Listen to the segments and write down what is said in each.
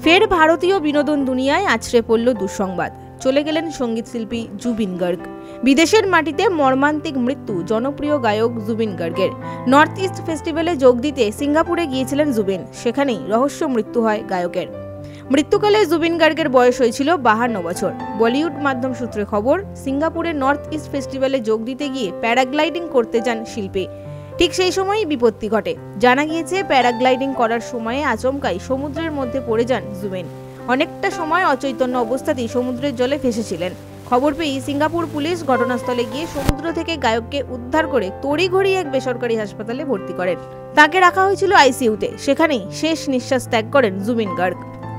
ফের ভারতীয় বিনোদন দুনিয়ায় আছড়ে পড়ল দুঃসংবাদ। চলে গেলেন সঙ্গীত শিল্পী জুবিন গার্গ। বিদেশের মাটিতে মর্মান্তিক মৃত্যু জনপ্রিয় গায়ক জুবিন গার্গের। নর্থ ইস্ট ফেস্টিভ্যালে যোগ দিতে সিঙ্গাপুরে গিয়েছিলেন জুবিন, সেখানেই রহস্য মৃত্যু হয় গায়কের। মৃত্যুকালে জুবিন গার্গের বয়স হয়েছিল 52 বছর। বলিউড মাধ্যম সূত্রে খবর, সিঙ্গাপুরে নর্থ ইস্ট ফেস্টিভ্যালে যোগ দিতে গিয়ে প্যারাগ্লাইডিং করতে যান শিল্পী। ঠিক সেই সময়ই বিপত্তি ঘটে। জানা গিয়েছে, প্যারাগ্লাইডিং করার সময়ে আচমকাই সমুদ্রের মধ্যে পড়ে যান জুবিন। অনেকটা সময় অচৈতন্য অবস্থাতেই সমুদ্রের জলে ভেসেছিলেন। খবর পেয়ে সিঙ্গাপুর পুলিশ ঘটনাস্থলে গিয়ে সমুদ্র থেকে গায়ককে উদ্ধার করে তড়িঘড়ি এক বেসরকারি হাসপাতালে ভর্তি করেন। তাকে রাখা হয়েছিল আইসিইউতে। সেখানেই শেষ নিঃশ্বাস ত্যাগ করেন জুবিন গার্গ।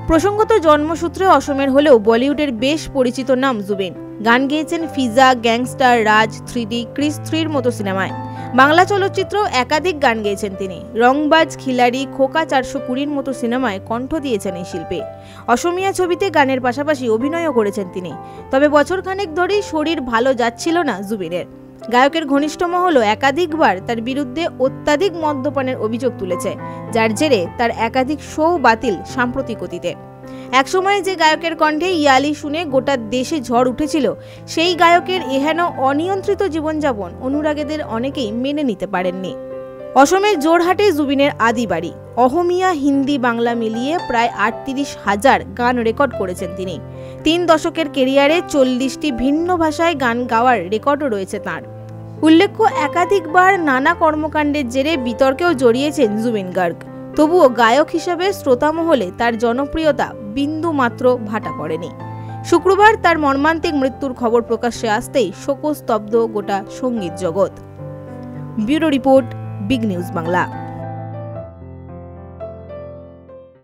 প্রসঙ্গত, জন্মসূত্রে অসমের হলেও বলিউডের বেশ পরিচিত নাম জুবিন। গান গেয়েছেন ফিজা, গ্যাংস্টার, রাজ, 3D, ক্রিস 3-র মতো সিনেমায়। বাংলা চলচ্চিত্র একাধিক গান গেয়েছেন তিনি। রংবাজ, খিলাড়ি, খোকা 420-র মতো সিনেমায় কণ্ঠ দিয়েছেন এই শিল্পী। অসমীয়া ছবিতে গানের পাশাপাশি অভিনয়ও করেছেন তিনি। তবে বছরখানেক ধরেই শরীর ভালো যাচ্ছিল না জুবিনের। গায়কের ঘনিষ্ঠ মহলও একাধিকবার তার বিরুদ্ধে অত্যাধিক মদ্যপানের অভিযোগ তুলেছে, যার জেরে তার একাধিক শো বাতিল সাম্প্রতিক অতীতে। একসময় যে গায়কের কণ্ঠে ইয়ালি শুনে গোটা দেশে ঝড় উঠেছিল, সেই গায়কের এহেন অনিয়ন্ত্রিত জীবনযাপন অনুরাগীদের অনেকেই মেনে নিতে পারেননি। অসমের জোরহাটে জুবিনের আদি বাড়ি। অহমিয়া, হিন্দি, বাংলা মিলিয়ে প্রায় 38,000 গান রেকর্ড করেছেন তিনি। 3 দশকের কেরিয়ারে 40টি ভিন্ন ভাষায় গান গাওয়ার রেকর্ডও রয়েছে তাঁর। উল্লেখ্য, একাধিকবার নানা কর্মকাণ্ডের জেরে বিতর্কেও জড়িয়েছেন জুবিন গার্গ। তবুও গায়ক হিসেবে শ্রোতা মহলে তার জনপ্রিয়তা বিন্দু মাত্র ভাটা পড়েনি। শুক্রবার তার মর্মান্তিক মৃত্যুর খবর প্রকাশ্যে আসতেই শোকস্তব্ধ গোটা সঙ্গীত জগৎ। Bureau report, big news Bangla.